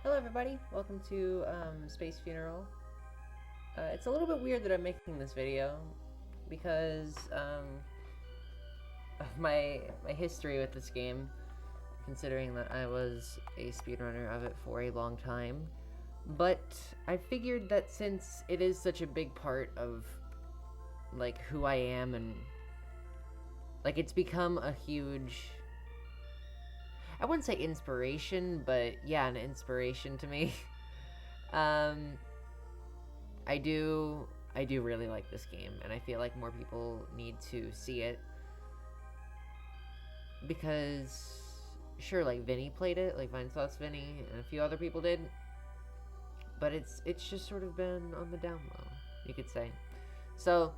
Hello everybody, welcome to Space Funeral. It's a little bit weird that I'm making this video because of my history with this game, considering that I was a speedrunner of it for a long time. But I figured that since it is such a big part of like who I am and like it's become a huge, I wouldn't say inspiration, but yeah, an inspiration to me. um, I do really like this game, and I feel like more people need to see it because, sure, like Vinny played it, like Vinesauce Vinny, and a few other people did, but it's just sort of been on the down low, you could say. So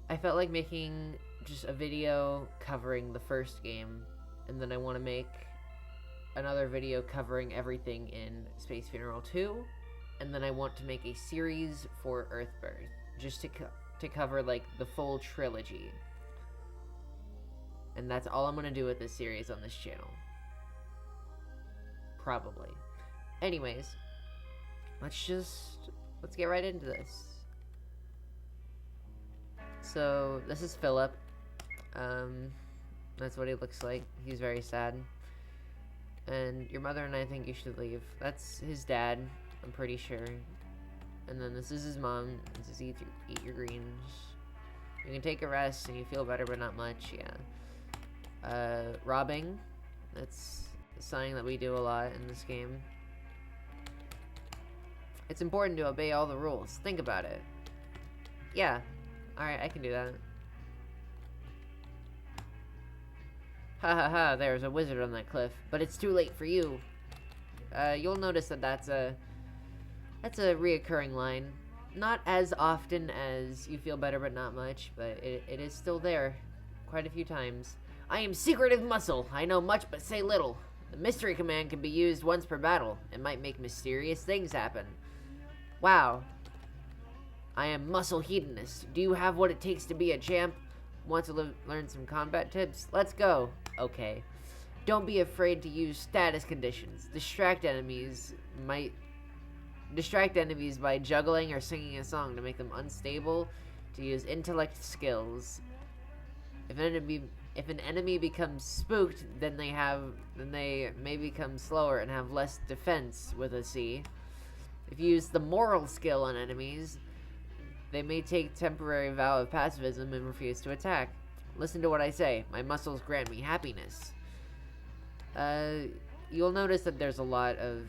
I felt like making just a video covering the first game, and then I want to make another video covering everything in Space Funeral 2, and then I want to make a series for Earthbirth, just to cover like the full trilogy. And that's all I'm going to do with this series on this channel. Probably. Anyways, let's get right into this. So, this is Philip. That's what he looks like. He's very sad. And your mother and I think you should leave. That's his dad, I'm pretty sure. And then this is his mom. This is eat your greens. You can take a rest and you feel better, but not much, yeah. Robbing. That's something that we do a lot in this game. It's important to obey all the rules. Think about it. Yeah. Alright, I can do that. Ha ha ha, there's a wizard on that cliff, but it's too late for you. You'll notice that that's a reoccurring line. Not as often as you feel better, but not much, but it is still there quite a few times. I am Secretive Muscle. I know much, but say little. The mystery command can be used once per battle. It might make mysterious things happen. Wow. I am Muscle Hedonist. Do you have what it takes to be a champ? Want to learn some combat tips? Let's go. Okay. Don't be afraid to use status conditions. Distract enemies by juggling or singing a song to make them unstable. To use intellect skills. If an enemy becomes spooked, then they may become slower and have less defense with a C. If you use the moral skill on enemies, they may take temporary vow of pacifism and refuse to attack. Listen to what I say. My muscles grant me happiness. You'll notice that there's a lot of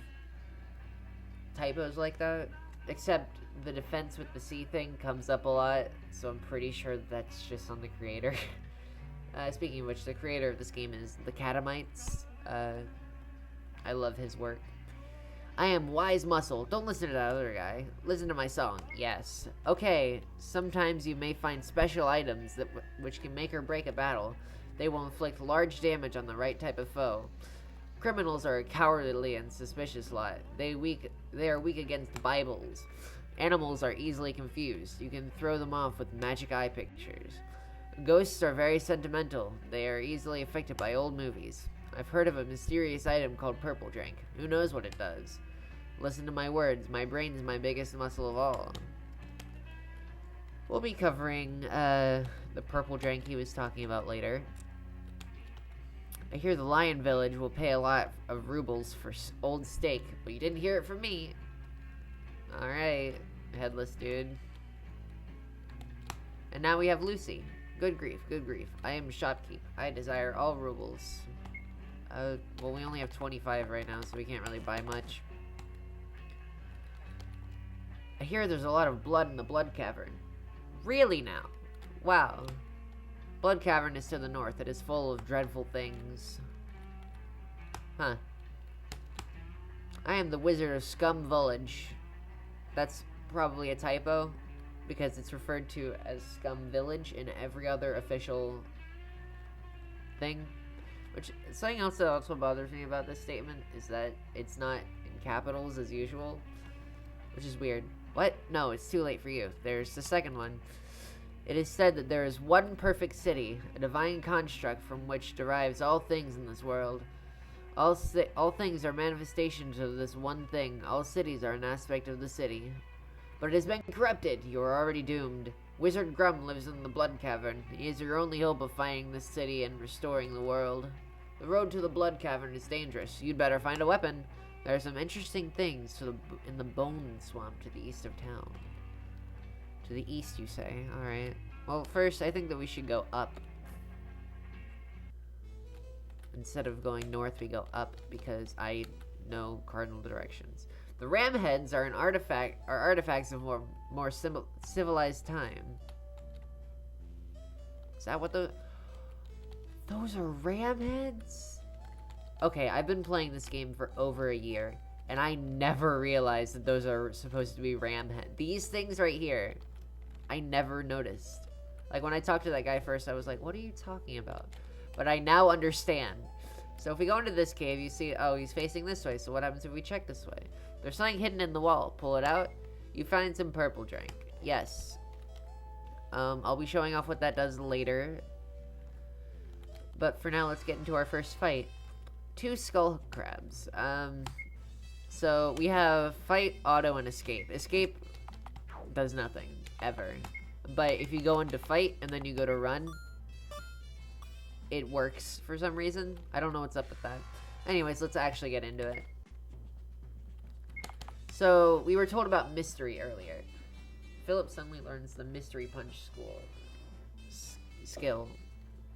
typos like that, except the defense with the C thing comes up a lot, so I'm pretty sure that's just on the creator. Speaking of which, the creator of this game is the Catamites. I love his work. I am Wise Muscle. Don't listen to that other guy. Listen to my song. Yes. Okay, sometimes you may find special items which can make or break a battle. They will inflict large damage on the right type of foe. Criminals are a cowardly and suspicious lot. They are weak against Bibles. Animals are easily confused. You can throw them off with magic eye pictures. Ghosts are very sentimental. They are easily affected by old movies. I've heard of a mysterious item called Purple Drink. Who knows what it does? Listen to my words. My brain is my biggest muscle of all. We'll be covering the Purple Drink he was talking about later. I hear the Lion Village will pay a lot of rubles for old steak, but you didn't hear it from me. Alright, headless dude. And now we have Lucy. Good grief, good grief. I am shopkeep. I desire all rubles. Well, we only have 25 right now, so we can't really buy much. I hear there's a lot of blood in the Blood Cavern. Really now? Wow. Blood Cavern is to the north. It is full of dreadful things. Huh. I am the Wizard of Scum Village. That's probably a typo, because it's referred to as Scum Village in every other official thing. Which, something else that also bothers me about this statement is that it's not in capitals as usual, which is weird. What? No, it's too late for you. There's the second one. It is said that there is one perfect city, a divine construct from which derives all things in this world. All things are manifestations of this one thing. All cities are an aspect of the city. But it has been corrupted. You are already doomed. Wizard Grum lives in the Blood Cavern. He is your only hope of finding this city and restoring the world. The road to the Blood Cavern is dangerous. You'd better find a weapon. There are some interesting things in the Bone Swamp to the east of town. To the east, you say? Alright. Well, first, I think that we should go up. Instead of going north, we go up because I know cardinal directions. The ram heads are artifacts of more civilized time. Is that what those are ram heads? Okay, I've been playing this game for over a year, and I never realized that those are supposed to be ram heads. These things right here, I never noticed. Like, when I talked to that guy first, I was like, what are you talking about? But I now understand. So if we go into this cave, you see, oh, he's facing this way. So what happens if we check this way? There's something hidden in the wall. Pull it out. You find some purple drink. Yes. I'll be showing off what that does later. But for now, let's get into our first fight. 2 skull crabs. So we have fight, auto, and escape. Escape does nothing, ever. But if you go into fight, and then you go to run, it works for some reason. I don't know what's up with that. Anyways, let's actually get into it. So, we were told about Mystery earlier. Philip suddenly learns the Mystery Punch skill.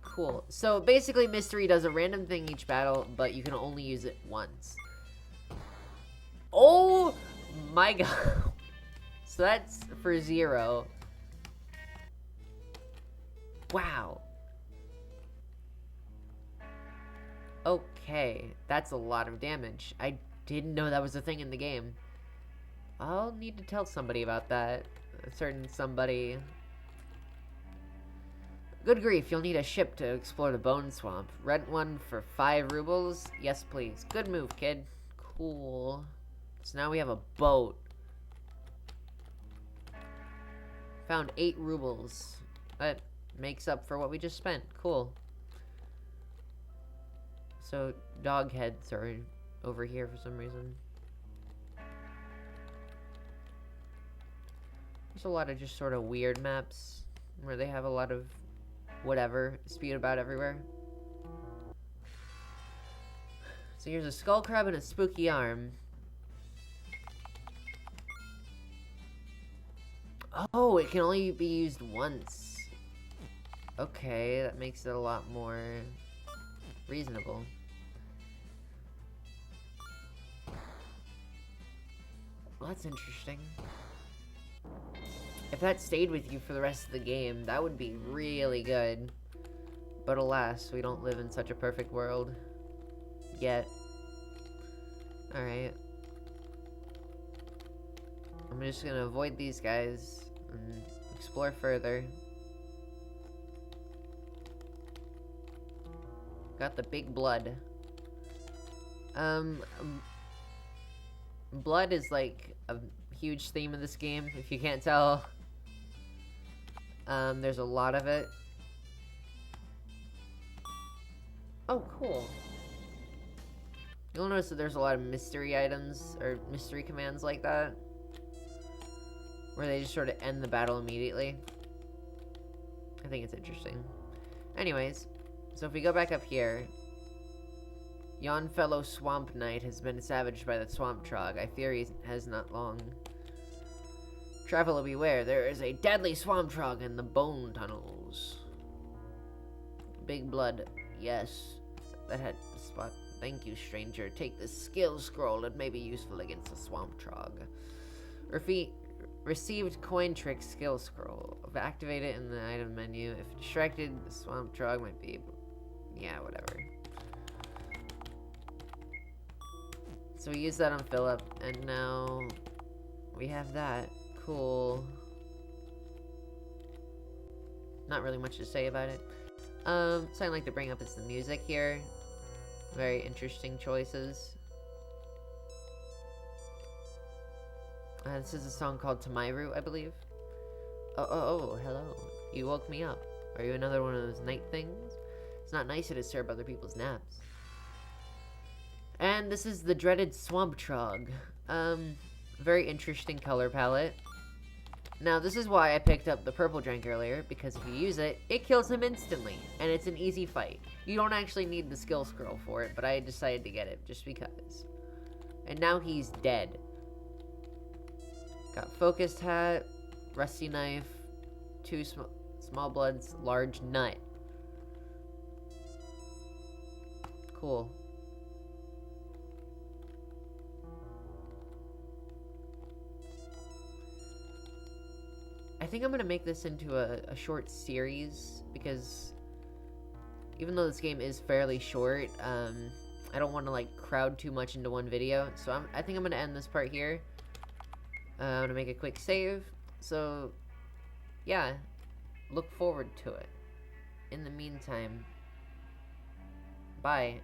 Cool. So, basically, Mystery does a random thing each battle, but you can only use it once. Oh my god. So, that's for 0. Wow. Okay, that's a lot of damage. I didn't know that was a thing in the game. I'll need to tell somebody about that. A certain somebody. Good grief, you'll need a ship to explore the Bone Swamp. Rent one for 5 rubles? Yes, please. Good move, kid. Cool. So now we have a boat. Found 8 rubles. That makes up for what we just spent. Cool. So, dog heads are over here for some reason. There's a lot of just sort of weird maps where they have a lot of whatever spewed about everywhere. So here's a skull crab and a spooky arm. Oh, it can only be used once. Okay, that makes it a lot more reasonable. Well, that's interesting. If that stayed with you for the rest of the game, that would be really good. But alas, we don't live in such a perfect world. Yet. Alright. I'm just gonna avoid these guys and explore further. Got the big blood. Blood is like a huge theme of this game, if you can't tell. There's a lot of it. Oh, cool. You'll notice that there's a lot of mystery items, or mystery commands like that. Where they just sort of end the battle immediately. I think it's interesting. Anyways, so if we go back up here, yon fellow swamp knight has been savaged by the swamp trog. I fear he has not long. Traveler beware, there is a deadly swamp trog in the bone tunnels. Big blood, yes. That had the spot. Thank you, stranger. Take this skill scroll. It may be useful against the swamp trog. Received coin trick skill scroll. Activate it in the item menu. If distracted, the swamp trog might be... Yeah, whatever. So we use that on Philip, and now we have that. Cool. Not really much to say about it. Something I'd like to bring up is the music here. Very interesting choices. This is a song called Tamairu, I believe. Oh, hello. You woke me up. Are you another one of those night things? It's not nice to disturb other people's naps. And this is the dreaded Swamp Trog. Very interesting color palette. Now, this is why I picked up the purple drink earlier, because if you use it, it kills him instantly, and it's an easy fight. You don't actually need the skill scroll for it, but I decided to get it just because. And now he's dead. Got focused hat, rusty knife, 2 small bloods, large nut. Cool. I think I'm gonna make this into a short series, because even though this game is fairly short, I don't want to like crowd too much into one video. So I think I'm gonna end this part here. I'm gonna make a quick save. So yeah, look forward to it. In the meantime, bye.